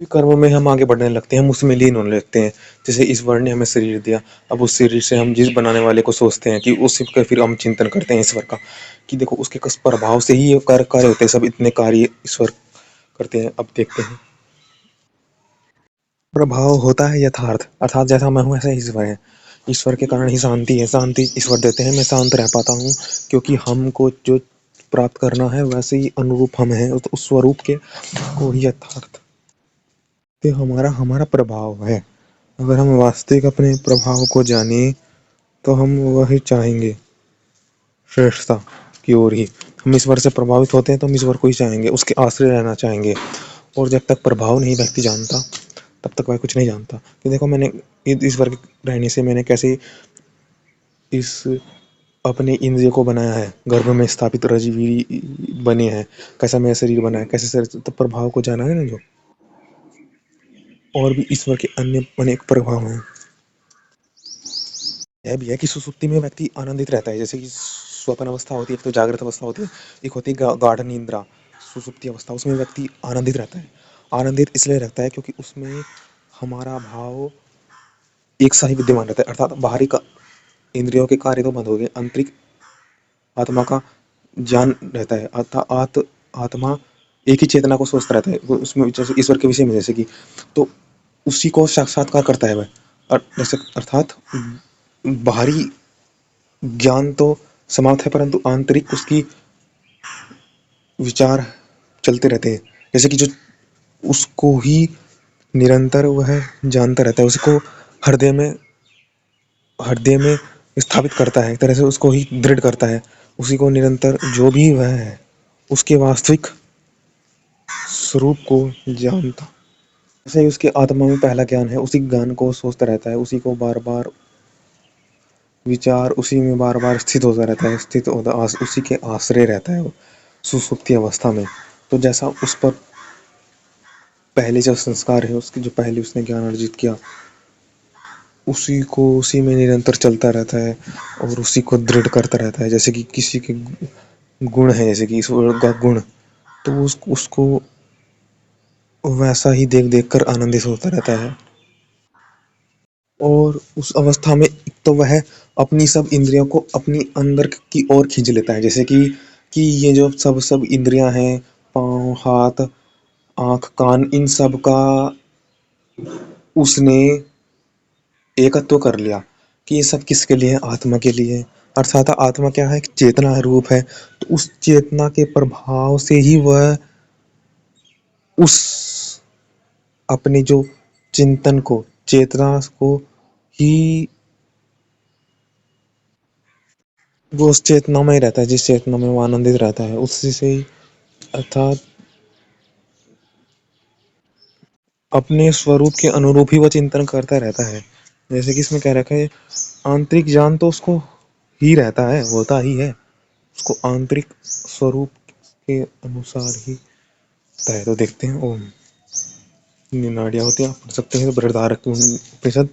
कर्मों में हम आगे बढ़ने लगते हैं, हम उसमें लीन होने लगते हैं। जैसे ईश्वर ने हमें शरीर दिया, अब उस शरीर से हम जिस बनाने वाले को सोचते हैं कि उसी का फिर हम चिंतन करते हैं ईश्वर का, कि देखो उसके किस प्रभाव से ही ये कार्य होते हैं, सब इतने कार्य ईश्वर करते हैं। अब देखते हैं, प्रभाव होता है यथार्थ, अर्थात जैसा मैं हूँ ऐसा ईश्वर है। ईश्वर के कारण ही शांति है, शांति ईश्वर देते हैं, मैं शांत रह पाता हूँ, क्योंकि हमको जो प्राप्त करना है वैसे ही अनुरूप हम हैं, तो उस स्वरूप के को ही यथार्थ पे हमारा हमारा प्रभाव है। अगर हम वास्तविक अपने प्रभाव को जाने, तो हम वही चाहेंगे, श्रेष्ठता की ओर ही। हम ईश्वर से प्रभावित होते हैं तो हम ईश्वर को ही चाहेंगे, उसके आश्रय रहना चाहेंगे। और जब तक प्रभाव नहीं व्यक्ति जानता, तब तक वह कुछ नहीं जानता। कि देखो मैंने ईश्वर के रहने से मैंने कैसे इस अपने इंद्रिय को बनाया है, गर्भ में स्थापित रजवी बने हैं, कैसा मेरा शरीर बना है, कैसे शरीर, तो प्रभाव को जाना है ना जो। और भी ईश्वर के अन्य अनेक प्रभाव हैं। यह भी है कि सुसुप्ति में व्यक्ति आनंदित रहता है, जैसे कि स्वप्न अवस्था होती है, एक तो जागृत अवस्था होती है, एक होती है गाढ़ निद्रा, सुसुप्ति अवस्था। उसमें व्यक्ति आनंदित रहता है। आनंदित इसलिए रहता है क्योंकि उसमें हमारा भाव एक सा ही विद्यमान रहता है, अर्थात बाहरी का इंद्रियों के कार्य तो बंद हो गए, आंतरिक आत्मा का ज्ञान रहता है, अर्थात आत्मा एक ही चेतना को सोचता रहता है, उसमें जैसे ईश्वर के विषय में, जैसे कि तो उसी को साक्षात्कार करता है वह। जैसे अर्थात बाहरी ज्ञान तो समाप्त है, परंतु आंतरिक उसकी विचार चलते रहते हैं, जैसे कि जो उसको ही निरंतर वह जानता रहता है, उसको हृदय में हृदय में स्थापित करता है, एक तरह से उसको ही दृढ़ करता है, उसी को निरंतर जो भी वह है उसके वास्तविक स्वरूप को जानता। जैसे ही उसके आत्मा में पहला ज्ञान है, उसी ज्ञान को सोचता रहता है, उसी को बार बार विचार, उसी में बार बार स्थित होता रहता है, स्थित होता उसी के आश्रय रहता है वो सुसुप्ति अवस्था में। तो जैसा उस पर पहले जो संस्कार है, उसकी जो पहले उसने ज्ञान अर्जित किया, उसी को उसी में निरंतर चलता रहता है और उसी को दृढ़ करता रहता है। जैसे कि किसी के गुण है, जैसे कि ईश्वर का गुण, तो वो उसको वैसा ही देख देख कर आनंदित होता रहता है। और उस अवस्था में एक तो वह अपनी सब इंद्रियों को अपनी अंदर की ओर खींच लेता है, जैसे कि ये जो सब सब इंद्रियां हैं, पाँव, हाथ, आँख, कान, इन सब का उसने एकत्व कर लिया कि ये सब किसके लिए है, आत्मा के लिए। अर्थात आत्मा क्या है, एक चेतना रूप है, तो उस चेतना के प्रभाव से ही वह उस अपने जो चिंतन को, चेतना को ही, वो उस चेतना में ही रहता है, जिस चेतना में वो आनंदित रहता है, उसी से ही, अर्थात अपने स्वरूप के अनुरूप ही वह चिंतन करता रहता है। जैसे कि इसमें कह रखा है, आंतरिक ज्ञान तो उसको ही रहता है, होता ही है, उसको आंतरिक स्वरूप के अनुसार ही होता है। तो देखते हैं, ओम नाड़ियाँ होती है, आप पढ़ सकते हैं बृहदारण्यक उपनिषद